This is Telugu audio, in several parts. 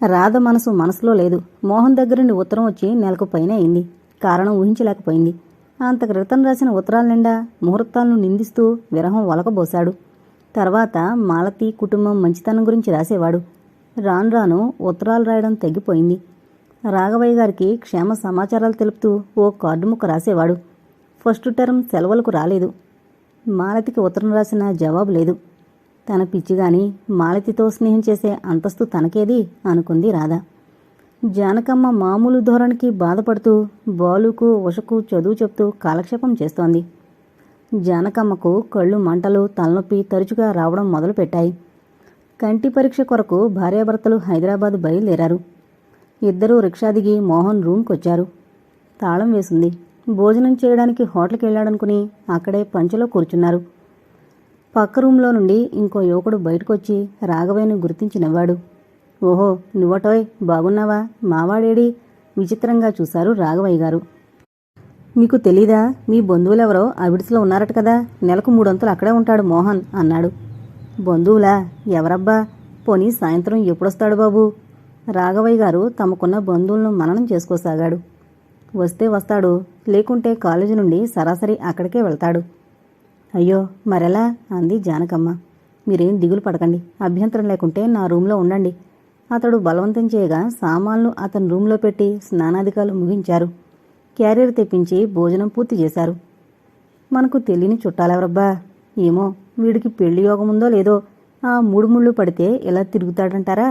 రాధ మనసులో లేదు. మోహన్ దగ్గర నుండి ఉత్తరం వచ్చి నెలకు పైనే అయింది. కారణం ఊహించలేకపోయింది. అంత క్రితం రాసిన ఉత్తరాల నిండా ముహూర్తాలను నిందిస్తూ విరహం ఒలకబోశాడు. తర్వాత మాలతి కుటుంబం మంచితనం గురించి రాసేవాడు. రాను రాను ఉత్తరాలు రాయడం తగ్గిపోయింది. రాఘవయ్య గారికి క్షేమ సమాచారాలు తెలుపుతూ ఓ కార్డు ముక్క రాసేవాడు. ఫస్ట్ టర్మ్ సెలవులకు రాలేదు. మాలతికి ఉత్తరం రాసిన జవాబు లేదు. తన పిచ్చిగాని మాలతితో స్నేహం చేసే అంతస్తు తనకేది అనుకుంది రాధ. జానకమ్మ మామూలు ధోరణికి బాధపడుతూ బాలుకు ఉషకు చదువు చెప్తూ కాలక్షేపం చేస్తోంది. జానకమ్మకు కళ్ళు మంటలు తలనొప్పి తరచుగా రావడం మొదలుపెట్టాయి. కంటి పరీక్ష కొరకు భార్యాభర్తలు హైదరాబాద్ బయలుదేరారు. ఇద్దరూ రిక్షా దిగి మోహన్ రూమ్కొచ్చారు. తాళం వేసింది. భోజనం చేయడానికి హోటల్కి వెళ్ళాడనుకుని అక్కడే పంచలో కూర్చున్నారు. పక్క రూంలో నుండి ఇంకో యువకుడు బయటకొచ్చి రాఘవయ్యను గుర్తించి నవ్వాడు. ఓహో, నువ్వటోయ్, బాగున్నావా? మావాడేడి? విచిత్రంగా చూశారు రాఘవయ్య గారు. మీకు తెలీదా? మీ బంధువులెవరో అవిడిస్లో ఉన్నారట కదా. నెలకు 300 అక్కడే ఉంటాడు మోహన్ అన్నాడు. బంధువులా? ఎవరబ్బా? పోనీ సాయంత్రం ఎప్పుడొస్తాడు బాబు? రాఘవయ్య గారు తమకున్న బంధువులను మననం చేసుకోసాగాడు. వస్తే వస్తాడు, లేకుంటే కాలేజీ నుండి సరాసరి అక్కడికే వెళ్తాడు. అయ్యో, మరెలా? అంది జానకమ్మ. మీరేం దిగులు పడకండి. అభ్యంతరం లేకుంటే నా రూంలో ఉండండి. అతడు బలవంతం చేయగా సామాన్లు అతని రూంలో పెట్టి స్నానాధికాలు ముగించారు. క్యారియర్ తెప్పించి భోజనం పూర్తి చేశారు. మనకు తెలియని చుట్టాలెవరబ్బా? ఏమో, వీడికి పెళ్లి యోగముందో లేదో. ఆ 3 ముళ్ళు పడితే ఇలా తిరుగుతాడంటారా?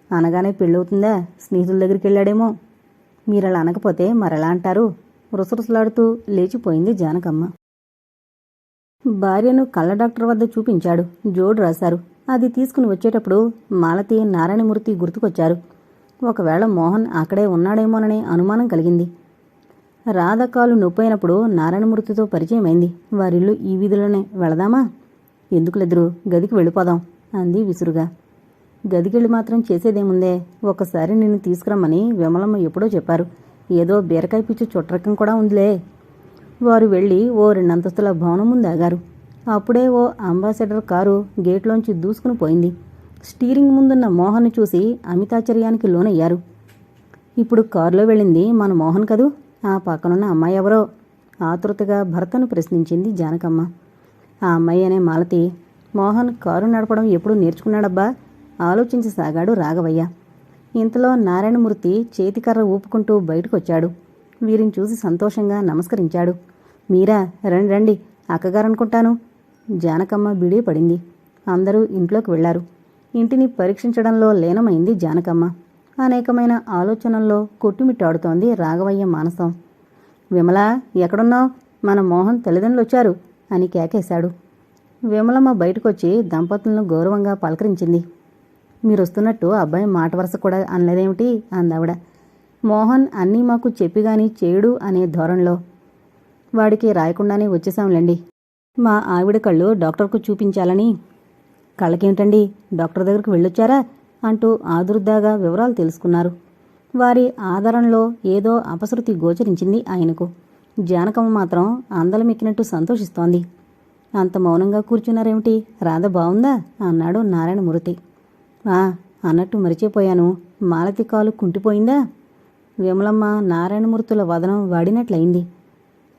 అనగానే పెళ్ళవుతుందా? స్నేహితుల దగ్గరికి వెళ్ళాడేమో. మీరలా అనకపోతే మరెలా అంటారు? రుసరుసలాడుతూ లేచిపోయింది జానకమ్మ. భార్యను కళ్ళ డాక్టర్ వద్ద చూపించాడు. జోడు రాశారు. అది తీసుకుని వచ్చేటప్పుడు మాలతి నారాయణమూర్తి గుర్తుకొచ్చారు. ఒకవేళ మోహన్ అక్కడే ఉన్నాడేమోననే అనుమానం కలిగింది. రాధ కాలు నొప్పైనప్పుడు నారాయణమూర్తితో పరిచయమైంది. వారిల్లు ఈ వీధిలోనే. వెళదామా? ఎందుకులెదురు, గదికి వెళ్ళిపోదాం అంది విసురుగా. గదికెళ్ళి మాత్రం చేసేదేముందే. ఒకసారి నిన్ను తీసుకురమ్మని విమలమ్మ ఎప్పుడో చెప్పారు. ఏదో బీరకాయ పిచ్చి చుట్టరకం కూడా ఉందిలే. వారు వెళ్ళి ఓ 2 అంతస్తుల భవనం ముందు ఆగారు. అప్పుడే ఓ అంబాసిడర్ కారు గేట్లోంచి దూసుకుని పోయింది. స్టీరింగ్ ముందున్న మోహన్ను చూసి అమితాశ్చర్యానికి లోనయ్యారు. ఇప్పుడు కారులో వెళ్ళింది మన మోహన్ కదూ? ఆ పక్కనున్న అమ్మాయి ఎవరో? ఆతృతగా భర్తను ప్రశ్నించింది జానకమ్మ. ఆ అమ్మాయి అనే మాలతి. మోహన్ కారు నడపడం ఎప్పుడు నేర్చుకున్నాడబ్బా? ఆలోచించసాగాడు రాఘవయ్య. ఇంతలో నారాయణమూర్తి చేతికర్ర ఊపుకుంటూ బయటకొచ్చాడు. వీరిని చూసి సంతోషంగా నమస్కరించాడు. మీరా? రండి రండి, అక్కగారనుకుంటాను. జానకమ్మ బిడి పడింది. అందరూ ఇంట్లోకి వెళ్లారు. ఇంటిని పరీక్షించడంలో లీనమైంది జానకమ్మ. అనేకమైన ఆలోచనల్లో కొట్టుమిట్టాడుతోంది రాఘవయ్య మానసం. విమలా, ఎక్కడున్నావు? మన మోహన్ తల్లిదండ్రులొచ్చారు అని కేకేశాడు. విమలమ్మ బయటకొచ్చి దంపతులను గౌరవంగా పలకరించింది. మీరొస్తున్నట్టు అబ్బాయి మాట వరస కూడా అనలేదేమిటి? అందావిడ. మోహన్ అన్నీ మాకు చెప్పిగాని చేయడు అనే ధోరణిలో. వాడికి రాయకుండానే వచ్చేశాంలేండి. మా ఆవిడ కళ్ళు డాక్టర్కు చూపించాలని. కళ్ళకేమిటండి, డాక్టర్ దగ్గరకు వెళ్ళొచ్చారా అంటూ ఆదుర్దాగా వివరాలు తెలుసుకున్నారు. వారి ఆదరణలో ఏదో అపశృతి గోచరించింది ఆయనకు. జానకమ్మ మాత్రం అందలమెక్కినట్టు సంతోషిస్తోంది. అంత మౌనంగా కూర్చున్నారేమిటి? రాధ బావుందా? అన్నాడు నారాయణమూర్తి. అన్నట్టు మరిచిపోయాను. మాలతి కాలు కుంటిపోయిందా? విమలమ్మ నారాయణమూర్తుల వదనం వాడినట్లయింది.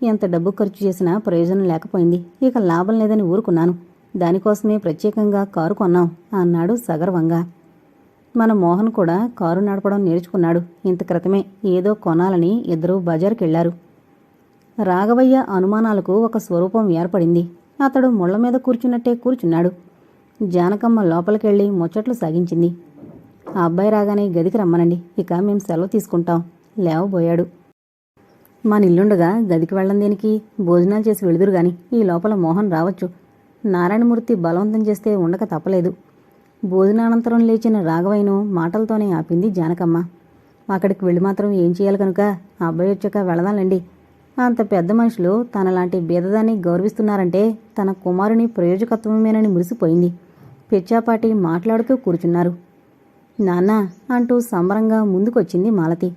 ఎంత డబ్బు ఖర్చు చేసినా ప్రయోజనం లేకపోయింది. ఇక లాభం లేదని ఊరుకున్నాను. దానికోసమే ప్రత్యేకంగా కారు కొన్నాం అన్నాడు సగర్వంగా. మన మోహన్ కూడా కారు నడపడం నేర్చుకున్నాడు. ఇంత క్రితమే ఏదో కొనాలని ఇద్దరూ బజారుకెళ్లారు. రాఘవయ్య అనుమానాలకు ఒక స్వరూపం ఏర్పడింది. అతడు ముళ్ల మీద కూర్చున్నట్టే కూర్చున్నాడు. జానకమ్మ లోపలికెళ్లి ముచ్చట్లు సాగించింది. ఆ అబ్బాయి రాగానే గదికి రమ్మనండి. ఇక మేం సెలవు తీసుకుంటాం. లేవబోయాడు. నిల్లుండగా గదికి వెళ్ళం దేనికి? భోజనాలు చేసి వెళుదురు గాని ఈ లోపల మోహన్ రావచ్చు. నారాయణమూర్తి బలవంతం చేస్తే ఉండక తప్పలేదు. భోజనానంతరం లేచిన రాఘవయ్యను మాటలతోనే ఆపింది జానకమ్మ. అక్కడికి వెళ్ళి మాత్రం ఏం చేయాలి కనుక? ఆ అబ్బాయి వచ్చాక వెళదాంలేండి. అంత పెద్ద మనుషులు తనలాంటి బీదదాన్ని గౌరవిస్తున్నారంటే తన కుమారుని ప్రయోజకత్వమేనని మురిసిపోయింది. పిచ్చాపాటి మాట్లాడుతూ కూర్చున్నారు. నాన్నా అంటూ సంబరంగా ముందుకొచ్చింది మాలతి.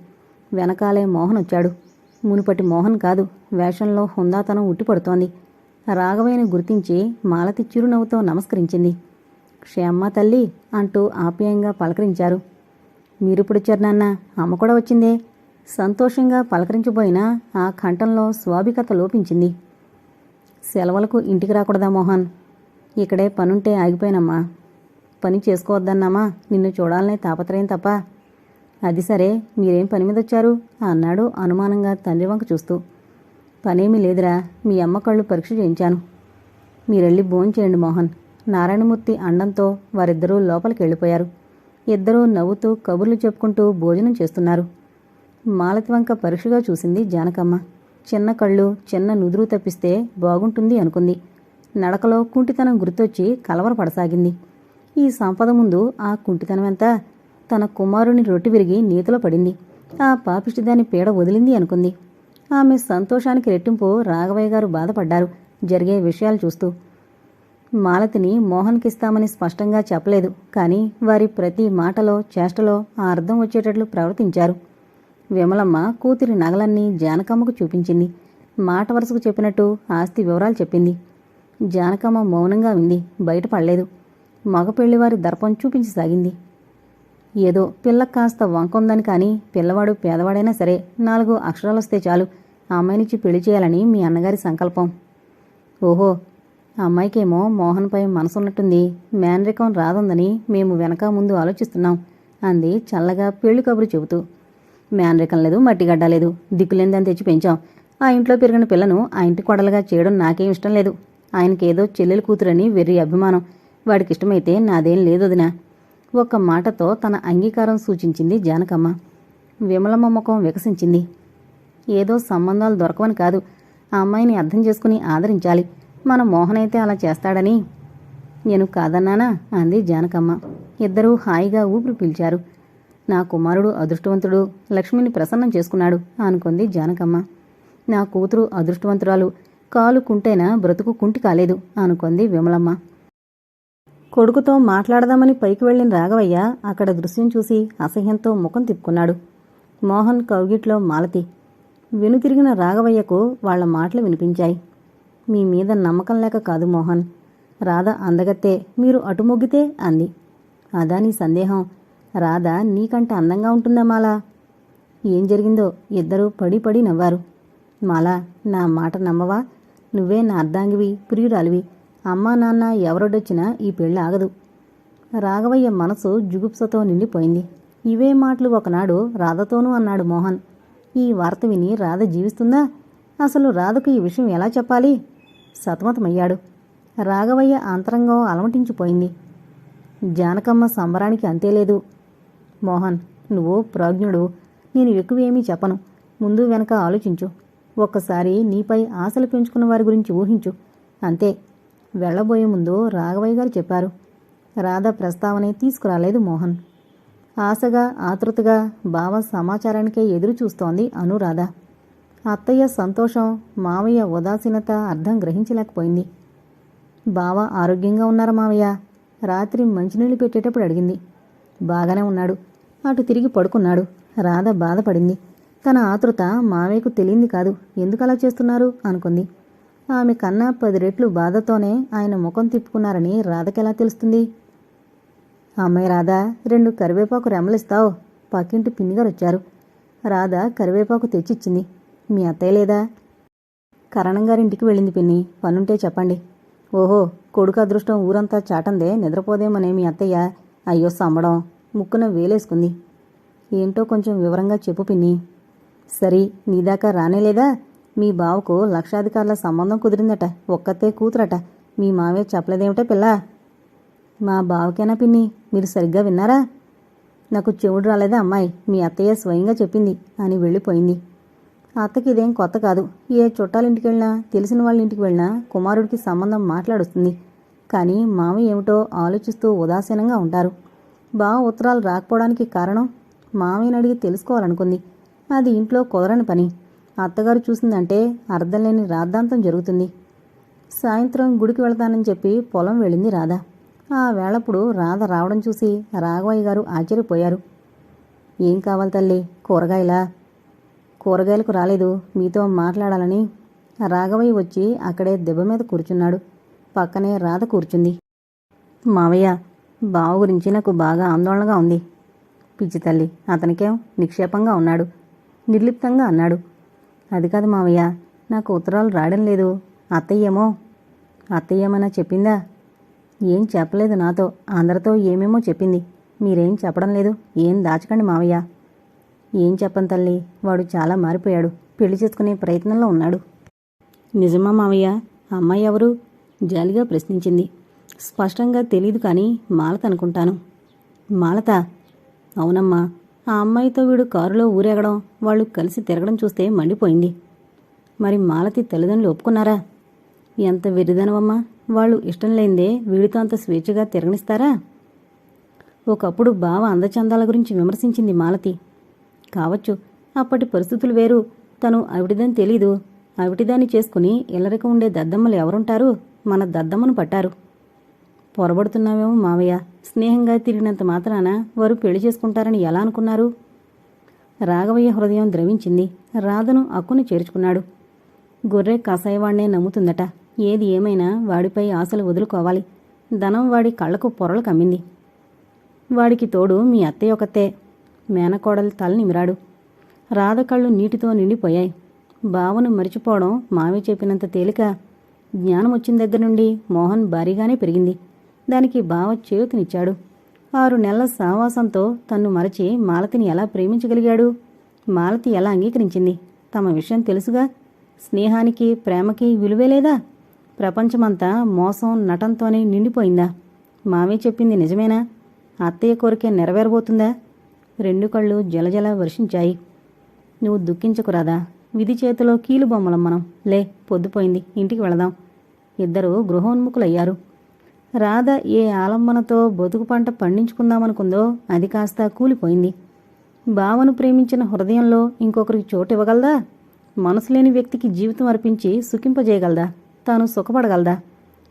వెనకాలే మోహన్ వచ్చాడు. మునుపటి మోహన్ కాదు, వేషంలో హుందాతనం ఉట్టిపడుతోంది. రాఘవయ్యను గుర్తించి మాలతి చిరునవ్వుతో నమస్కరించింది. క్షేమ్మా తల్లి అంటూ ఆప్యాయంగా పలకరించారు. మీరిప్పుడొచ్చారు నాన్న, అమ్మ కూడా వచ్చిందే. సంతోషంగా పలకరించబోయినా ఆ కంఠంలో స్వాభికత లోపించింది. సెలవులకు ఇంటికి రాకూడదా మోహన్? ఇక్కడే పనుంటే ఆగిపోయానమ్మా. పని చేసుకోవద్దన్నామా, నిన్ను చూడాలనే తాపత్రయం తప్ప. అది సరే, మీరేం పని మీద వచ్చారు అన్నాడు అనుమానంగా తండ్రి వంక చూస్తూ. పనేమీ లేదురా, మీ అమ్మ కళ్ళు పరీక్ష చేయించాను. మీరెళ్ళి భోంచేయండి మోహన్. నారాయణమూర్తి అండంతో వారిద్దరూ లోపలికి వెళ్ళిపోయారు. ఇద్దరూ నవ్వుతూ కబుర్లు చెప్పుకుంటూ భోజనం చేస్తున్నారు. మాలతి వంక పరీక్షగా చూసింది జానకమ్మ. చిన్న కళ్ళు, చిన్న నుదురు తప్పిస్తే బాగుంటుంది అనుకుంది. నడకలో కుంటితనం గుర్తొచ్చి కలవరపడసాగింది. ఈ సంపద ముందు ఆ కుంటితనమెంత? తన కుమారుని రొట్టి విరిగి నీతిలో పడింది. ఆ పాపిష్టిదాని పీడ వదిలింది అనుకుంది. ఆమె సంతోషానికి రెట్టింపు రాఘవయ్య గారు బాధపడ్డారు జరిగే విషయాలు చూస్తూ. మాలతిని మోహన్కిస్తామని స్పష్టంగా చెప్పలేదు, కానీ వారి ప్రతి మాటలో చేష్టలో ఆ అర్థం వచ్చేటట్లు ప్రవర్తించారు. విమలమ్మ కూతురి నగలన్నీ జానకమ్మకు చూపించింది. మాట వరుసకు చెప్పినట్టు ఆస్తి వివరాలు చెప్పింది. జానకమ్మ మౌనంగా వింది, బయటపడలేదు. మగ పెళ్లివారి దర్పం చూపించసాగింది. ఏదో పిల్లకి కాస్త వంకొందని కానీ పిల్లవాడు పేదవాడైనా సరే 4 అక్షరాలొస్తే చాలు అమ్మాయినిచ్చి పెళ్లి చేయాలని మీ అన్నగారి సంకల్పం. ఓహో, అమ్మాయికేమో మోహన్పై మనసున్నట్టుంది. మేనరికం రాదుందని మేము వెనక ముందు ఆలోచిస్తున్నాం అంది చల్లగా పెళ్లి కబురు చెబుతూ. మేనరికం లేదు, మట్టిగడ్డ లేదు, దిక్కులేందని తెచ్చి పెంచాం. ఆ ఇంట్లో పెరిగిన పిల్లను ఆ ఇంటి కొడలుగా చేయడం నాకేం ఇష్టం లేదు. ఆయనకేదో చెల్లెలు కూతురని వెర్రి అభిమానం. వాడికిష్టమైతే నాదేం లేదొదినా. ఒక్క మాటతో తన అంగీకారం సూచించింది జానకమ్మ. విమలమ్మ ముఖం వికసించింది. ఏదో సంబంధాలు దొరకవని కాదు, ఆ అమ్మాయిని అర్థం చేసుకుని ఆదరించాలి. మన మోహనైతే అలా చేస్తాడని నేను కాదన్నానా అంది జానకమ్మ. ఇద్దరూ హాయిగా ఊపిరి పీల్చారు. నా కుమారుడు అదృష్టవంతుడు, లక్ష్మిని ప్రసన్నం చేసుకున్నాడు అనుకుంది జానకమ్మ. నా కూతురు అదృష్టవంతురాలు, కాలు కుంటైనా బ్రతుకు కుంటి కాలేదు అనుకుంది విమలమ్మ. కొడుకుతో మాట్లాడదామని పైకి వెళ్లిన రాఘవయ్య అక్కడ దృశ్యం చూసి అసహ్యంతో ముఖం తిప్పుకున్నాడు. మోహన్ కౌగిట్లో మాలతి. వెనుతిరిగిన రాఘవయ్యకు వాళ్ల మాటలు వినిపించాయి. మీ మీద నమ్మకం లేక కాదు మోహన్, రాధ అందగత్తే, మీరు అటుమొగ్గితే అంది. అదా నీ సందేహం? రాధ నీకంటే అందంగా ఉంటుందా మాలా? ఏం జరిగిందో ఇద్దరూ పడి పడి నవ్వారు. మాలా, నా మాట నమ్మవా? నువ్వే నా అర్ధాంగివి, ప్రియురాలివి. అమ్మా నాన్న ఎవరొడొచ్చినా ఈ పెళ్ళి ఆగదు. రాఘవయ్య మనసు జుగుప్సతో నిండిపోయింది. ఇవే మాటలు ఒకనాడు రాధతోనూ అన్నాడు మోహన్. ఈ వార్త విని రాధ జీవిస్తుందా? అసలు రాధకు ఈ విషయం ఎలా చెప్పాలి? సతమతమయ్యాడు. రాఘవయ్య అంతరంగం అలమటించిపోయింది. జానకమ్మ సంబరానికి అంతేలేదు. మోహన్, నువ్వు ప్రాజ్ఞుడు, నేను ఎక్కువేమీ చెప్పను. ముందు వెనక ఆలోచించు. ఒక్కసారి నీపై ఆశలు పెంచుకున్న వారి గురించి ఊహించు, అంతే. వెళ్లబోయే ముందు రాఘవయ్య గారు చెప్పారు. రాధ ప్రస్తావనే తీసుకురాలేదు మోహన్. ఆశగా ఆతృతగా బావ సమాచారానికే ఎదురు చూస్తోంది అనురాధ. అత్తయ్య సంతోషం, మావయ్య ఉదాసీనత అర్థం గ్రహించలేకపోయింది. బావ ఆరోగ్యంగా ఉన్నారా మావయ్య? రాత్రి మంచినీళ్లు పెట్టేటప్పుడు అడిగింది. బాగానే ఉన్నాడు. అటు తిరిగి పడుకున్నాడు. రాధ బాధపడింది. తన ఆతృత మావయ్యకు తెలియంది కాదు. ఎందుకలా చేస్తున్నారు అనుకుంది. ఆమె కన్నా 10 రెట్లు బాధతోనే ఆయన ముఖం తిప్పుకున్నారని రాధకెలా తెలుస్తుంది? అమ్మాయి రాధా, 2 కరివేపాకు రెమ్మలిస్తావు? పక్కింటి పిన్నిగారొచ్చారు. రాధ కరివేపాకు తెచ్చిచ్చింది. మీ అత్తయ్య లేదా? కరణంగారింటికి వెళ్ళింది పిన్ని, పనుంటే చెప్పండి. ఓహో, కొడుకు అదృష్టం ఊరంతా చాటందే, నిద్రపోదేమనే మీ అత్తయ్య. అయ్యో సంబడం, ముక్కున వేలేసుకుంది. ఏంటో కొంచెం వివరంగా చెప్పు పిన్ని. సరి, నీదాకా రానేలేదా? మీ బావకు లక్షాధికారుల సంబంధం కుదిరిందట, ఒక్కతే కూతురట. మీ మావే చెప్పలేదేమిటా పిల్ల? మా బావకేనా పిన్ని? మీరు సరిగ్గా విన్నారా? నాకు చెవుడు రాలేదా అమ్మాయి? మీ అత్తయ్య స్వయంగా చెప్పింది అని వెళ్ళిపోయింది. అత్తకి ఇదేం కొత్త కాదు. ఏ చుట్టాలింటికి వెళ్ళినా, తెలిసిన వాళ్ళ ఇంటికి వెళ్ళినా కుమారుడికి సంబంధం మాట్లాడుస్తుంది. కానీ మామయ్య ఏమిటో ఆలోచిస్తూ ఉదాసీనంగా ఉంటారు. బావ ఉత్తరాలు రాకపోవడానికి కారణం మామయ్యని అడిగి తెలుసుకోవాలనుకుంది. అది ఇంట్లో కుదరని పని. అత్తగారు చూసిందంటే అర్థం లేని రాద్ధాంతం జరుగుతుంది. సాయంత్రం గుడికి వెళతానని చెప్పి పొలం వెళ్ళింది రాధ. ఆ వేళప్పుడు రాధ రావడం చూసి రాఘవయ్య గారు ఆశ్చర్యపోయారు. ఏం కావాలి తల్లి? కూరగాయలా? కూరగాయలకు రాలేదు, మీతో మాట్లాడాలని. రాఘవయ్య వచ్చి అక్కడే దెబ్బ మీద కూర్చున్నాడు. పక్కనే రాధ కూర్చుంది. మావయ్య, బావ గురించి నాకు బాగా ఆందోళనగా ఉంది. పిచ్చి తల్లి, అతనికేం నిక్షేపంగా ఉన్నాడు, నిర్లిప్తంగా అన్నాడు. అది కాదు మావయ్య, నాకు ఉత్తరాలు రాయడం లేదు. అత్తయ్యేమో. అత్తయ్యేమన్నా చెప్పిందా? ఏం చెప్పలేదు నాతో. అందరితో ఏమేమో చెప్పింది. మీరేం చెప్పడం లేదు. ఏం దాచకండి మావయ్య. ఏం చెప్పను తల్లి, వాడు చాలా మారిపోయాడు. పెళ్లి చేసుకునే ప్రయత్నంలో ఉన్నాడు. నిజమా మావయ్య? అమ్మాయి ఎవరు? జాలిగా ప్రశ్నించింది. స్పష్టంగా తెలీదు కానీ మాలత అనుకుంటాను. మాలత? అవునమ్మా. ఆ అమ్మాయితో వీడు కారులో ఊరేగడం, వాళ్ళు కలిసి తిరగడం చూస్తే మండిపోయింది. మరి మాలతి తల్లిదండ్రులు ఒప్పుకున్నారా? ఎంత వెర్రిదనవమ్మా, వాళ్ళు ఇష్టం లేనిదే వీడితో అంత స్వేచ్ఛగా తిరగనిస్తారా? ఒకప్పుడు బావ అందచందాల గురించి విమర్శించింది మాలతి. కావచ్చు, అప్పటి పరిస్థితులు వేరు. తను ఆవిడిదని తెలీదు. ఆవిటిదాన్ని చేసుకుని ఇల్లరిక ఉండే దద్దమ్మలు ఎవరుంటారు? మన దద్దమ్మను పట్టారు. పొరబడుతున్నావేమో మావయ్య. స్నేహంగా తిరిగినంత మాత్రాన వారు పెళ్లి చేసుకుంటారని ఎలా అనుకున్నారు? రాఘవయ్య హృదయం ద్రవించింది. రాధను అక్కుని చేర్చుకున్నాడు. గొర్రె కసాయవాణ్ణే నమ్ముతుందట. ఏది ఏమైనా వాడిపై ఆశలు వదులుకోవాలి. ధనం వాడి కళ్లకు పొరలు కమ్మింది. వాడికి తోడు మీ అత్తయ్య ఒకతే. మేనకోడలు తల నిమిరాడు. రాధ కళ్ళు నీటితో నిండిపోయాయి. బావను మరిచిపోవడం మావయ్య చెప్పినంత తేలిక. జ్ఞానం వచ్చిన దగ్గర నుండి మోహన్ భారీగానే పెరిగింది. దానికి బావ చేయూతనిచ్చాడు. 6 నెలల సావాసంతో తన్ను మరచి మాలతిని ఎలా ప్రేమించగలిగాడు? మాలతి ఎలా అంగీకరించింది? తమ విషయం తెలుసుగా. స్నేహానికి, ప్రేమకి విలువే లేదా? ప్రపంచమంతా మోసం, నటంతోనే నిండిపోయిందా? మావయ్య చెప్పింది నిజమేనా? అత్తయ్య కోరికే నెరవేరబోతుందా? 2 కళ్ళు జలజల వర్షించాయి. నువ్వు దుఃఖించకురాదా. విధి చేతిలో కీలుబొమ్మలం మనం. లే, పొద్దుపోయింది, ఇంటికి వెళదాం. ఇద్దరూ గృహోన్ముఖులయ్యారు. రాధ ఏ ఆలంబనతో బతుకు పంట పండించుకుందామనుకుందో అది కాస్త కూలిపోయింది. బావను ప్రేమించిన హృదయంలో ఇంకొకరికి చోటివ్వగలదా? మనసులేని వ్యక్తికి జీవితం అర్పించి సుఖింపజేయగలదా? తాను సుఖపడగలదా?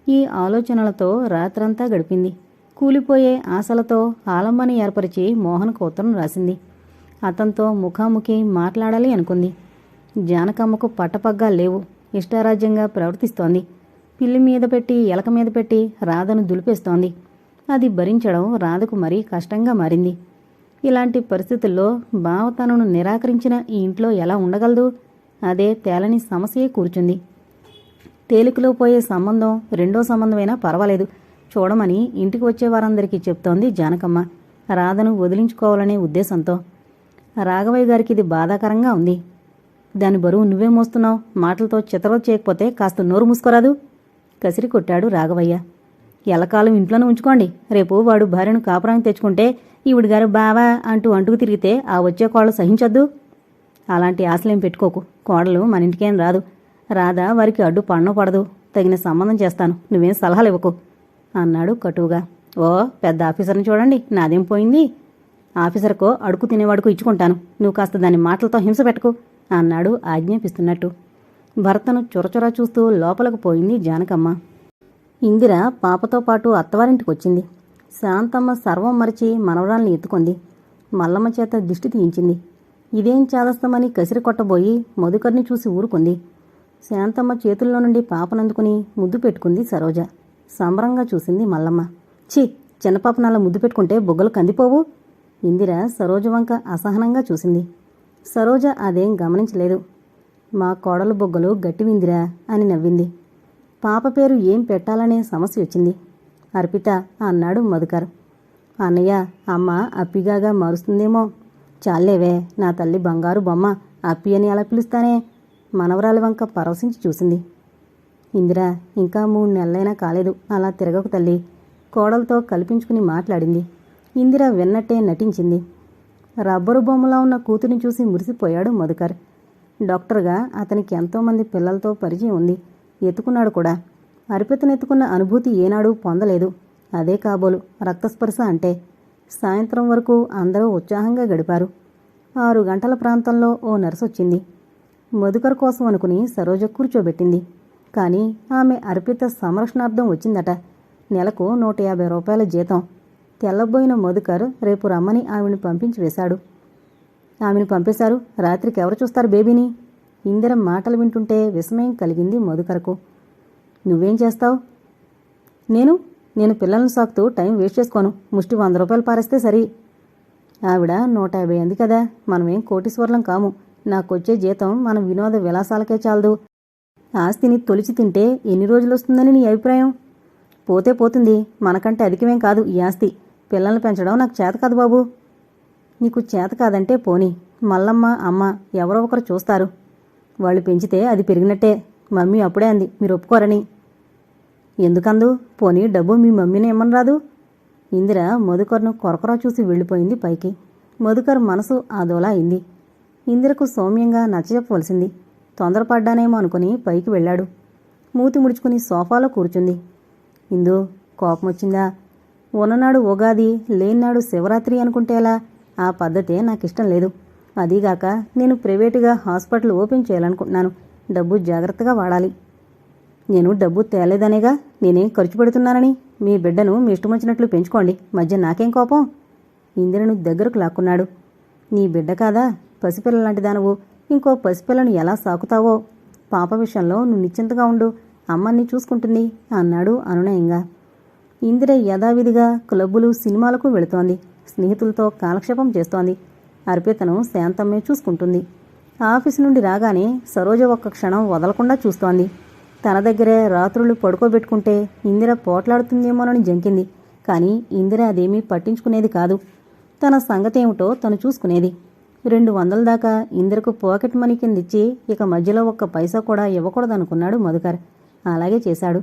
ఈ ఆలోచనలతో రాత్రంతా గడిపింది. కూలిపోయే ఆశలతో ఆలంబన ఏర్పరిచి మోహన్కు ఉత్తరం రాసింది. అతనితో ముఖాముఖి మాట్లాడాలి అనుకుంది. జానకమ్మకు పట్టపగ్గా లేవు. ఇష్టారాజ్యంగా ప్రవర్తిస్తోంది. పిల్లి మీద పెట్టి, ఎలక మీద పెట్టి రాధను దులిపేస్తోంది. అది భరించడం రాధకు మరీ కష్టంగా మారింది. ఇలాంటి పరిస్థితుల్లో బావ తనను నిరాకరించిన ఈ ఇంట్లో ఎలా ఉండగలదు? అదే తేలని సమస్యే కూర్చుంది. తేలికలో పోయే సంబంధం రెండో సంబంధమైనా పర్వాలేదు, చూడమని ఇంటికి వచ్చే వారందరికీ చెప్తోంది జానకమ్మ, రాధను వదిలించుకోవాలనే ఉద్దేశంతో. రాఘవయ్య గారికి ఇది బాధాకరంగా ఉంది. దాని బరువు నువ్వే మోస్తున్నావు. మాటలతో చితరవ చేయకపోతే కాస్త నోరు మూసుకోరాదు? కసిరి కొట్టాడు రాఘవయ్య. ఎలకాలం ఇంట్లోనే ఉంచుకోండి. రేపు వాడు భార్యను కాపురానికి తెచ్చుకుంటే ఈవిడిగారు బావా అంటూ అంటుకు తిరిగితే ఆ వచ్చే కోడలు సహించొద్దు. అలాంటి ఆశలేం పెట్టుకోకు. కోడలు మన ఇంటికేం రాదు. రాధ వారికి అడ్డు పడనో పడదు. తగిన సంబంధం చేస్తాను, నువ్వేం సలహాలు ఇవ్వకు అన్నాడు కటువుగా. ఓ పెద్ద ఆఫీసర్ని చూడండి, నాదేం పోయింది? ఆఫీసర్కో అడుగు తినేవాడుకు ఇచ్చుకుంటాను. నువ్వు కాస్త దాని మాటలతో హింస పెట్టుకు అన్నాడు ఆజ్ఞాపిస్తున్నట్టు. భర్తను చొరచొర చూస్తూ లోపలకు పోయింది జానకమ్మ. ఇందిర పాపతో పాటు అత్తవారింటికొచ్చింది. శాంతమ్మ సర్వం మరిచి మనవరాల్ని ఎత్తుకుంది. మల్లమ్మ చేత దిష్టి తీయించింది. ఇదేం చాదస్తమని కసిరి కొట్టబోయి మధుకర్ని చూసి ఊరుకుంది. శాంతమ్మ చేతుల్లో నుండి పాపనందుకుని ముద్దు పెట్టుకుంది సరోజ. సంబరంగా చూసింది మల్లమ్మ. ఛీ, చిన్నపాపనలా ముద్దు పెట్టుకుంటే బొగ్గలు కందిపోవు. ఇందిర సరోజ వంక అసహనంగా చూసింది. సరోజ అదేం గమనించలేదు. మా కోడలు బొగ్గలు గట్టివిందిరా అని నవ్వింది. పాప పేరు ఏం పెట్టాలనే సమస్య వచ్చింది. అర్పిత అన్నాడు మధుకర్. అన్నయ్య, అమ్మ అప్పిగాగా మారుస్తుందేమో. చాలేవే, నా తల్లి బంగారు బొమ్మ, అప్పి అని అలా పిలుస్తానే. మనవరాలి వంక పరవశించి చూసింది. ఇందిరా, ఇంకా 3 నెలలైనా కాలేదు, అలా తిరగకు తల్లి. కోడలతో కల్పించుకుని మాట్లాడింది. ఇందిర విన్నట్టే నటించింది. రబ్బరు బొమ్మలా ఉన్న కూతురిని చూసి మురిసిపోయాడు మధుకర్. డాక్టర్గా అతనికి ఎంతోమంది పిల్లలతో పరిచయం ఉంది. ఎత్తుకున్నాడు కూడా. అర్పితనెత్తుకున్న అనుభూతి ఏనాడూ పొందలేదు. అదే కాబోలు రక్తస్పర్శ అంటే. సాయంత్రం వరకు అందరూ ఉత్సాహంగా గడిపారు. 6 గంటల ప్రాంతంలో ఓ నర్సు వచ్చింది. మధుకర్ కోసం అనుకుని సరోజ కూర్చోబెట్టింది. కానీ ఆమె అర్పిత సంరక్షణార్థం వచ్చిందట. నెలకు 150 రూపాయల జీతం. తెల్లబోయిన మధుకర్ రేపు రమ్మని ఆమెను పంపించి వేశాడు. ఆమెను పంపేశారు. రాత్రికి ఎవరు చూస్తారు బేబీని? ఇందిర మాటలు వింటుంటే విస్మయం కలిగింది మధుకర్కు. నువ్వేం చేస్తావు? నేను పిల్లలను సాకుతూ టైం వేస్ట్ చేసుకోను. ముష్టి 100 రూపాయలు పారేస్తే సరి. ఆవిడ 150 అంది కదా, మనమేం కోటీశ్వర్లం కాము. నాకొచ్చే జీతం మన వినోద విలాసాలకే చాలదు. ఆస్తిని తొలిచి తింటే ఎన్ని రోజులొస్తుందని నీ అభిప్రాయం? పోతే పోతుంది, మనకంటే అధికమేం కాదు ఈ ఆస్తి. పిల్లల్ని పెంచడం నాకు చేత కాదు బాబు. నీకు చేత కాదంటే పోనీ, మల్లమ్మ అమ్మ ఎవరో ఒకరు చూస్తారు. వాళ్ళు పెంచితే అది పెరిగినట్టే. మమ్మీ అప్పుడే అంది మీరు ఒప్పుకోరని. ఎందుకందు? పోనీ డబ్బు మీ మమ్మీని ఇమ్మని రాదు? ఇందిర మధుకర్ను కొరకొరా చూసి వెళ్ళిపోయింది పైకి. మధుకర్ మనసు ఆదోలా అయింది. ఇందిరకు సౌమ్యంగా నచ్చజెప్పవలసింది. తొందరపడ్డానేమో అనుకుని పైకి వెళ్ళాడు. మూతి ముడుచుకుని సోఫాలో కూర్చుంది. ఇందు, కోపమొచ్చిందా? ఉన్ననాడు ఉగాది, లేనినాడు శివరాత్రి అనుకుంటే ఎలా? ఆ పద్ధతే నాకిష్టం లేదు. అదీగాక నేను ప్రైవేటుగా హాస్పిటల్ ఓపెన్ చేయాలనుకుంటున్నాను. డబ్బు జాగ్రత్తగా వాడాలి. నేను డబ్బు తేలేదనేగా నేనేం ఖర్చు పెడుతున్నానని. మీ బిడ్డను మీ ఇష్టమొచ్చినట్లు పెంచుకోండి, మధ్య నాకేం కోపం? ఇందిరను దగ్గరకు లాక్కున్నాడు. నీ బిడ్డ కాదా? పసిపిల్ల లాంటి దానవు. ఇంకో పసిపిల్లను ఎలా సాకుతావో. పాప విషయంలో నువ్వు నిశ్చింతగా ఉండు, అమ్మని చూసుకుంటుంది అన్నాడు అనునయంగా. ఇందిర యథావిధిగా క్లబ్బులు సినిమాలకు వెళుతోంది. స్నేహితులతో కాలక్షేపం చేస్తోంది. అర్పితను శాంతమ్మే చూసుకుంటుంది. ఆఫీసు నుండి రాగానే సరోజ ఒక్క క్షణం వదలకుండా చూస్తోంది. తన దగ్గరే రాత్రులు పడుకోబెట్టుకుంటే ఇందిర పోట్లాడుతుందేమోనని జంకింది. కానీ ఇందిర అదేమీ పట్టించుకునేది కాదు. తన సంగతేమిటో తను చూసుకునేది. 200 దాకా ఇందిరకు పాకెట్ మనీ కిందిచ్చి ఇక మధ్యలో ఒక్క పైసా కూడా ఇవ్వకూడదనుకున్నాడు మధుకర్. అలాగే చేశాడు.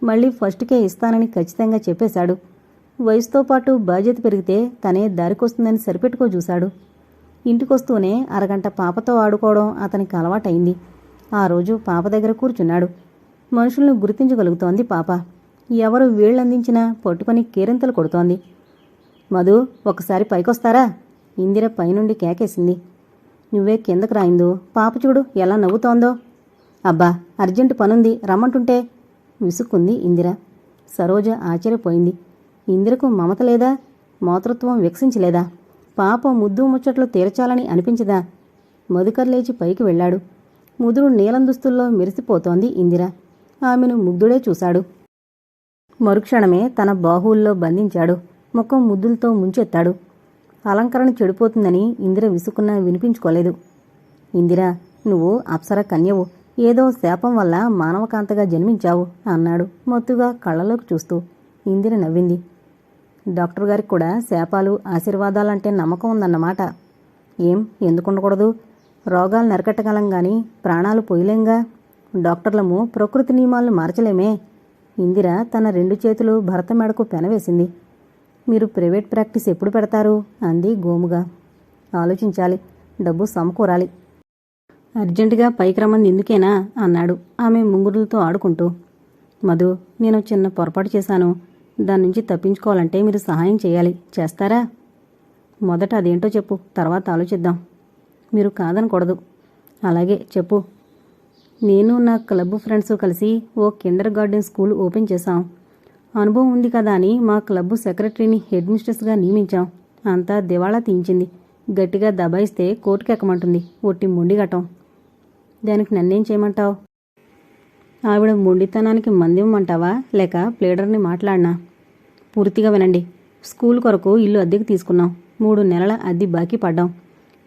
మళ్ళీ ఫస్ట్కే ఇస్తానని ఖచ్చితంగా చెప్పేశాడు. వయసుతో పాటు బాధ్యత పెరిగితే తనే దారికొస్తుందని సరిపెట్టుకో చూశాడు. ఇంటికొస్తూనే అరగంట పాపతో ఆడుకోవడం అతనికి అలవాటైంది. ఆ రోజు పాప దగ్గర కూర్చున్నాడు. మనుషులను గుర్తించగలుగుతోంది పాప. ఎవరు వేళ్లందించినా పట్టుకొని కేరింతలు కొడుతోంది. మధు, ఒకసారి పైకొస్తారా? ఇందిర పైనుండి కేకేసింది. నువ్వే కిందకు రాయిందో. పాప చూడు ఎలా నవ్వుతోందో. అబ్బా, అర్జెంటు పనుంది, రమ్మంటుంటే విసుక్కుంది ఇందిర. సరోజ ఆశ్చర్యపోయింది. ఇందిరకు మమత లేదా? మాతృత్వం వికసించలేదా? పాప ముద్దు ముచ్చట్లు తీర్చాలని అనిపించదా? మధుకర్ లేచి పైకి వెళ్ళాడు. ముదురు నీలం దుస్తుల్లో మెరిసిపోతోంది ఇందిర. ఆమెను ముగ్ధుడే చూశాడు. మరుక్షణమే తన బాహువుల్లో బంధించాడు. ముఖం ముద్దులతో ముంచెత్తాడు. అలంకరణ చెడిపోతుందని ఇందిర విసుకున్నా వినిపించుకోలేదు. ఇందిరా, నువ్వు అప్సర కన్యవు. ఏదో శాపం వల్ల మానవకాంతగా జన్మించావు అన్నాడు మత్తుగా కళ్ళలోకి చూస్తూ. ఇందిర నవ్వింది. డాక్టర్ గారికి కూడా శాపాలు ఆశీర్వాదాలంటే నమ్మకం ఉందన్నమాట. ఏం, ఎందుకుండకూడదు? రోగాలు నరకట్టగలం గాని ప్రాణాలు పోయలేంగా. డాక్టర్లము ప్రకృతి నియమాలను మార్చలేమే. ఇందిర తన 2 చేతులు భరత మెడకు పెనవేసింది. మీరు ప్రైవేట్ ప్రాక్టీస్ ఎప్పుడు పెడతారు? అంది గోముగా. ఆలోచించాలి, డబ్బు సమకూరాలి. అర్జెంటుగా పైకి రమ్మంది ఎందుకేనా అన్నాడు ఆమె ముంగురులతో ఆడుకుంటూ. మధు, నేను చిన్న పొరపాటు చేశాను. దాని నుంచి తప్పించుకోవాలంటే మీరు సహాయం చేయాలి. చేస్తారా? మొదట అదేంటో చెప్పు, తర్వాత ఆలోచిద్దాం. మీరు కాదనకూడదు. అలాగే చెప్పు. నేను నా క్లబ్ ఫ్రెండ్స్ కలిసి ఓ కిండర్ గార్డెన్ స్కూల్ ఓపెన్ చేశాం. అనుభవం ఉంది కదా అని మా క్లబ్ సెక్రటరీని హెడ్ మిస్ట్రెస్గా నియమించాం. అంతా దివాళా తీయించింది. గట్టిగా దబాయిస్తే కోర్టుకెక్కమంటుంది. ఒట్టి మొండిగటం. దానికి నన్నేం చేయమంటావు? ఆవిడ మొండితనానికి మందివ్వమంటావా లేక ప్లేడర్ని మాట్లాడినా? పూర్తిగా వినండి. స్కూల్ కొరకు ఇల్లు అద్దెకు తీసుకున్నాం. 3 నెలల అద్దె బాకీ పడ్డాం.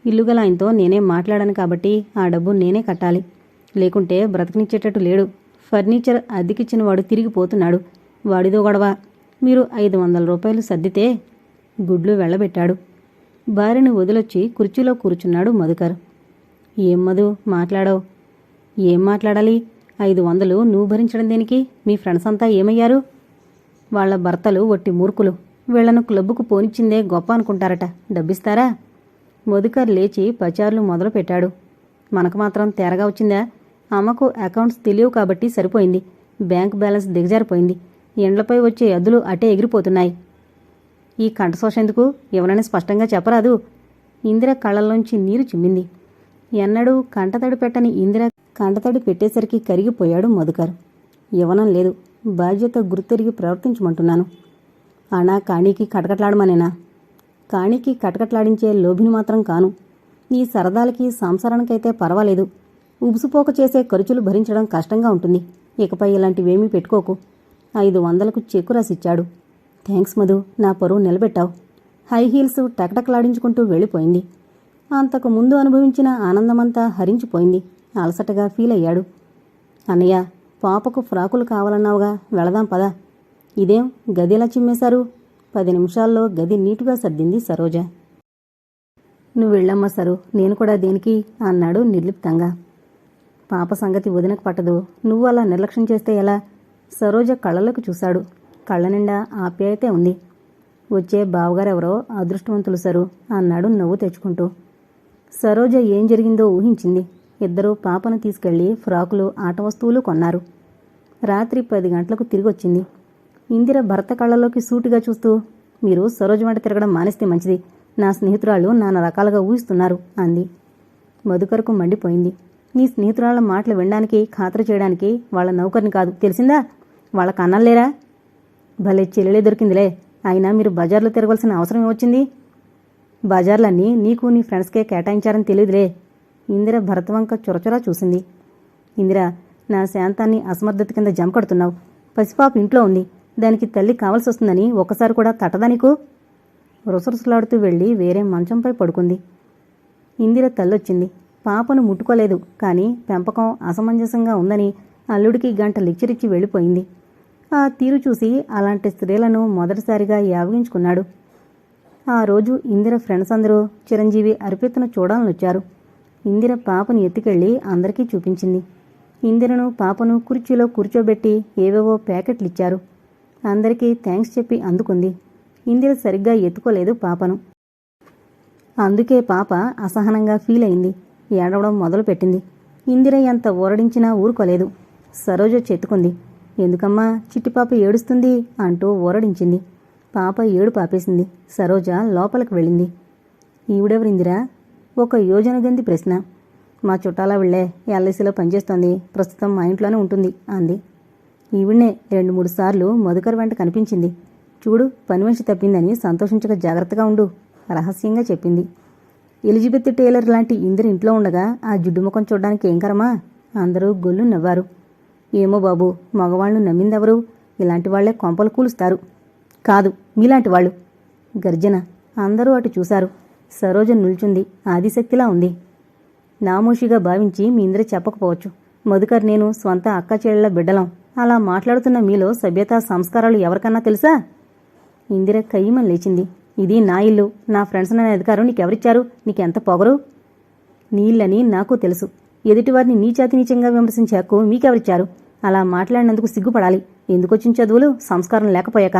ఇల్లు గల ఆయనతో నేనే మాట్లాడాను కాబట్టి ఆ డబ్బు నేనే కట్టాలి. లేకుంటే బ్రతకనిచ్చేటట్టు లేడు. ఫర్నిచర్ అద్దెకిచ్చిన వాడు తిరిగిపోతున్నాడు. వాడిదో గొడవ. మీరు 500 రూపాయలు సర్దితే గుడ్లు వెళ్ళబెట్టాడు. భార్యను వదిలొచ్చి కుర్చీలో కూర్చున్నాడు మధుకర్. ఏం మధు మాట్లాడావు? ఏం మాట్లాడాలి? 500 నువ్వు భరించడం దేనికి? మీ ఫ్రెండ్స్ అంతా ఏమయ్యారు? వాళ్ల భర్తలు ఒట్టి మూర్ఖులు. వీళ్లను క్లబ్బుకు పోనిచ్చిందే గొప్ప అనుకుంటారట. డబ్బిస్తారా? మధుకర్ లేచి పచారులు మొదలుపెట్టాడు. మనకు మాత్రం తేరగా వచ్చిందా? అమ్మకు అకౌంట్స్ తెలియవు కాబట్టి సరిపోయింది. బ్యాంక్ బ్యాలెన్స్ దిగజారిపోయింది. ఎండ్లపై వచ్చే అద్దులు అటే ఎగిరిపోతున్నాయి. ఈ కంఠశోష ఎందుకు? ఎవరైనా స్పష్టంగా చెప్పరాదు? ఇందిర కళ్ళల్లోంచి నీరు చిమ్మింది. ఎన్నడూ కంటతడి పెట్టని ఇందిర కంటతడి పెట్టేసరికి కరిగిపోయాడు మధుకర్. యవనం లేదు. బాధ్యత గుర్తెరిగి ప్రవర్తించమంటున్నాను. అనా కాణీకి కటకట్లాడమనేనా? కాణీకి కటకట్లాడించే లోభిని మాత్రం కాను. నీ సరదాలకి సంసారానికైతే పర్వాలేదు. ఉబుసుపోక చేసే ఖర్చులు భరించడం కష్టంగా ఉంటుంది. ఇకపై ఇలాంటివేమీ పెట్టుకోకు. 500కు చెక్కు రాసిచ్చాడు. థ్యాంక్స్ మధు, నా పరువు నిలబెట్టావు. హై హీల్స్ టకటకలాడించుకుంటూ వెళ్ళిపోయింది. అంతకు ముందు అనుభవించిన ఆనందమంతా హరించిపోయింది. అలసటగా ఫీల్ అయ్యాడు. అన్నయ్య, పాపకు ఫ్రాకులు కావాలన్నావుగా, వెళదాం పదా. ఇదేం గదిలా చిమ్మేశారు? 10 నిమిషాల్లో గది నీటుగా సర్దింది సరోజ. నువ్వు వెళ్ళమ్మా సరు, నేను కూడా దేనికి అన్నాడు నిర్లిప్తంగా. పాప సంగతి వదినకు పట్టదు, నువ్వు అలా నిర్లక్ష్యం చేస్తే ఎలా? సరోజ కళ్ళలోకి చూశాడు. కళ్ళ నిండా ఆప్యాయతే ఉంది. వచ్చే బావగారెవరో అదృష్టవంతులు సరు అన్నాడు నవ్వు తెచ్చుకుంటూ. సరోజ ఏం జరిగిందో ఊహించింది. ఇద్దరూ పాపను తీసుకెళ్లి ఫ్రాకులు, ఆట వస్తువులు కొన్నారు. రాత్రి 10 గంటలకు తిరిగొచ్చింది. ఇందిర భర్త కళ్ళలోకి సూటిగా చూస్తూ, మీరు సరోజ వెంట తిరగడం మానేస్తే మంచిది. నా స్నేహితురాళ్ళు నానా రకాలుగా ఊహిస్తున్నారు అంది. మధుకరకు మండిపోయింది. నీ స్నేహితురాళ్ల మాటలు వినడానికి, ఖాతరు చేయడానికి వాళ్ళ నౌకర్ని కాదు, తెలిసిందా? వాళ్ళ కన్నల్లేరా? భలే చెల్లెలే దొరికిందిలే. అయినా మీరు బజార్లో తిరగవలసిన అవసరం ఏమొచ్చింది? బజార్లన్నీ నీకు నీ ఫ్రెండ్స్కే కేటాయించారని తెలియదులే. ఇందిర భరత వంక చొరచొరా చూసింది. ఇందిర, నా శాంతాన్ని అసమర్థత కింద జమకడుతున్నావు. పసిపాప ఇంట్లో ఉంది, దానికి తల్లి కావాల్సి వస్తుందని ఒక్కసారి కూడా తట్టదా నీకు? రుసరుసలాడుతూ వెళ్ళి వేరే మంచంపై పడుకుంది. ఇందిర తల్లొచ్చింది. పాపను ముట్టుకోలేదు, కానీ పెంపకం అసమంజసంగా ఉందని అల్లుడికి గంట లెక్చరిచ్చి వెళ్ళిపోయింది. ఆ తీరు చూసి అలాంటి స్త్రీలను మొదటిసారిగా యావగించుకున్నాడు. ఆ రోజు ఇందిర ఫ్రెండ్స్ అందరూ చిరంజీవి అర్పితను చూడాలనొచ్చారు. ఇందిర పాపను ఎత్తుకెళ్లి అందరికీ చూపించింది. ఇందిరను, పాపను కుర్చీలో కూర్చోబెట్టి ఏవేవో ప్యాకెట్లిచ్చారు. అందరికీ థ్యాంక్స్ చెప్పి అందుకుంది. ఇందిర సరిగ్గా ఎత్తుకోలేదు పాపను. అందుకే పాప అసహనంగా ఫీల్ అయింది. ఏడవడం మొదలుపెట్టింది. ఇందిర ఎంత ఊరడించినా ఊరుకోలేదు. సరోజ చెత్తుకుంది. ఎందుకమ్మా చిట్టిపాప ఏడుస్తుంది అంటూ ఊరడించింది. పాప ఏడు పాపేసింది. సరోజ లోపలికి వెళ్ళింది. ఈవిడెవరిందిరా? ఒక యోజనగంది ప్రశ్న. మా చుట్టాల వెళ్ళే ఎల్ఐసిలో పనిచేస్తోంది, ప్రస్తుతం మా ఇంట్లోనే ఉంటుంది అంది. ఈవిడ్నే 2-3 సార్లు మధుకర్ వెంట కనిపించింది. చూడు, పని మనిషి తప్పిందని సంతోషించక జాగ్రత్తగా ఉండు రహస్యంగా చెప్పింది. ఎలిజబెత్ టేలర్ లాంటి ఇందిర ఇంట్లో ఉండగా ఆ జిడ్డు ముఖం చూడ్డానికి ఏం కరమా? అందరూ గొల్లు నవ్వారు. ఏమో బాబు, మగవాళ్లు నమ్మిందెవరు? ఇలాంటి వాళ్లే కొంపలు కూలుస్తారు. కాదు, మీలాంటి వాళ్ళు. గర్జన. అందరూ అటు చూశారు. సరోజ నిల్చుంది. ఆదిశక్తిలా ఉంది. నామోషిగా భావించి మీ ఇంద్ర చెప్పకపోవచ్చు. మధుకర్ నేను స్వంత అక్క చెల్లెళ్ల బిడ్డలం. అలా మాట్లాడుతున్న మీలో సభ్యతా సంస్కారాలు ఎవరికన్నా తెలుసా? ఇందిర కయ్యమని లేచింది. ఇది నా ఇల్లు, నా ఫ్రెండ్స్ అనే అధికారం నీకెవరిచ్చారు? నీకెంత పొగరు? నీ ఇల్లని నాకు తెలుసు. ఎదుటివారిని నీచాతి నీచంగా విమర్శించే హక్కు మీకెవరిచ్చారు? అలా మాట్లాడినందుకు సిగ్గుపడాలి. ఎందుకొచ్చిన చదువులు, సంస్కారం లేకపోయాక.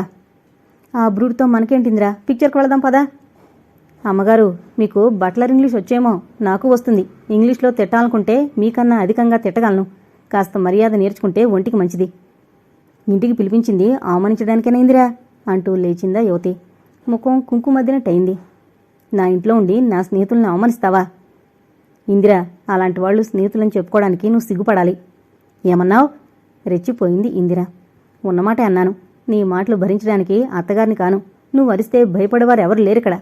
ఆ బ్రూడ్తో మనకేంటిందిరా, పిక్చర్కి వెళదాం పదా. అమ్మగారు, మీకు బట్లర్ ఇంగ్లీష్ వచ్చేమో, నాకు వస్తుంది. ఇంగ్లీష్లో తిట్టాలనుకుంటే మీకన్నా అధికంగా తిట్టగలను. కాస్త మర్యాద నేర్చుకుంటే ఒంటికి మంచిది. ఇంటికి పిలిపించింది అవమానించడానికేనైందిరా అంటూ లేచిందా యువతి. ముఖం కుంకుమద్దినట్టయింది. నా ఇంట్లో ఉండి నా స్నేహితులను అవమానిస్తావా? ఇందిరా, అలాంటి వాళ్ళు స్నేహితులను చెప్పుకోవడానికి నువ్వు సిగ్గుపడాలి. ఏమన్నావు? రెచ్చిపోయింది ఇందిర. ఉన్నమాటే అన్నాను. నీ మాటలు భరించడానికి అత్తగారిని కాను. నువ్వు అరిస్తే భయపడేవారు ఎవరు లేరిక్కడ.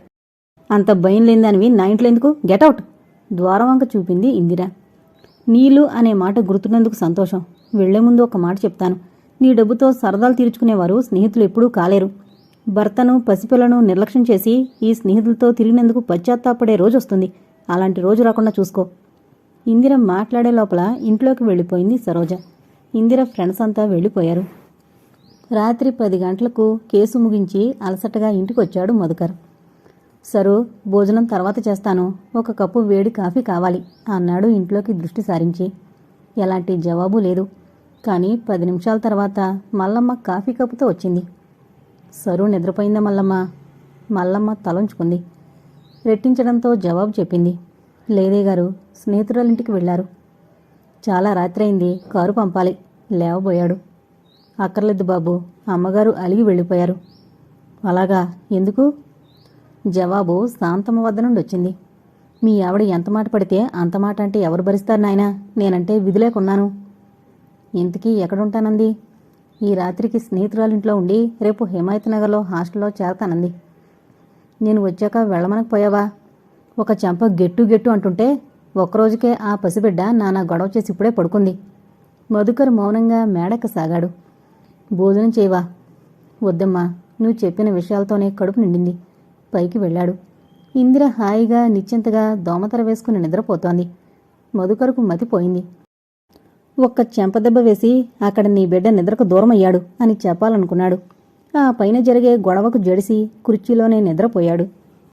అంత భయం లేనిదానివి నా ఇంట్లో ఎందుకు? గెటౌట్. ద్వారం వంక చూపింది ఇందిర. నీళ్ళు అనే మాట గుర్తున్నందుకు సంతోషం. వెళ్లే ముందు ఒక మాట చెప్తాను. నీ డబ్బుతో సరదాలు తీర్చుకునేవారు స్నేహితులు ఎప్పుడూ కాలేరు. భర్తను, పసిపిల్లను నిర్లక్ష్యం చేసి ఈ స్నేహితులతో తిరిగినందుకు పశ్చాత్తాపడే రోజు వస్తుంది. అలాంటి రోజు రాకుండా చూసుకో. ఇందిర మాట్లాడే లోపల ఇంట్లోకి వెళ్ళిపోయింది సరోజ. ఇందిర ఫ్రెండ్స్ అంతా వెళ్ళిపోయారు. రాత్రి 10 గంటలకు కేసు ముగించి అలసటగా ఇంటికొచ్చాడు మధుకర్. సరు, భోజనం తర్వాత చేస్తాను, ఒక కప్పు వేడి కాఫీ కావాలి అన్నాడు ఇంట్లోకి దృష్టి సారించి. ఎలాంటి జవాబు లేదు. కానీ 10 నిమిషాల తర్వాత మల్లమ్మ కాఫీ కప్పుతో వచ్చింది. సరు నిద్రపోయిందా మల్లమ్మ? మల్లమ్మ తలంచుకుంది. రెట్టించడంతో జవాబు చెప్పింది. లేదే గారు, స్నేహితురాలింటికి వెళ్లారు. చాలా రాత్రి అయింది, కారు పంపాలి. లేవబోయాడు. అక్కర్లేదు బాబు, అమ్మగారు అలిగి వెళ్ళిపోయారు. అలాగా, ఎందుకు? జవాబు శాంతమ్మ వద్ద నుండి వచ్చింది. మీ ఆవిడ ఎంత మాట పడితే అంత మాట అంటే ఎవరు భరిస్తారు నాయనా? నేనంటే విధులేకున్నాను. ఇంతకీ ఎక్కడుంటానంది? ఈ రాత్రికి స్నేహితురాలింట్లో ఉండి రేపు హిమాయత్ నగర్లో హాస్టల్లో చేరతానంది. నేను వచ్చాక వెళ్ళమనకపోయావా? ఒక చెంప గెట్టు గెట్టు అంటుంటే ఒక్కరోజుకే ఆ పసిబిడ్డ నానా గొడవ చేసి ఇప్పుడే పడుకుంది. మధుకర్ మౌనంగా మేడెక్కసాగాడు. భోజనం చేయవా? వద్దమ్మా, నువ్వు చెప్పిన విషయాలతోనే కడుపు నిండింది. పైకి వెళ్ళాడు. ఇందిర హాయిగా నిశ్చింతగా దోమతెర వేసుకుని నిద్రపోతోంది. మధుకరకు మతిపోయింది. ఒక్క చెంపదెబ్బ వేసి అక్కడ నీ బిడ్డ నిద్రకు దూరమయ్యాడు అని చెప్పాలనుకున్నాడు. ఆ పైన జరిగే గొడవకు జడిసి కుర్చీలోనే నిద్రపోయాడు.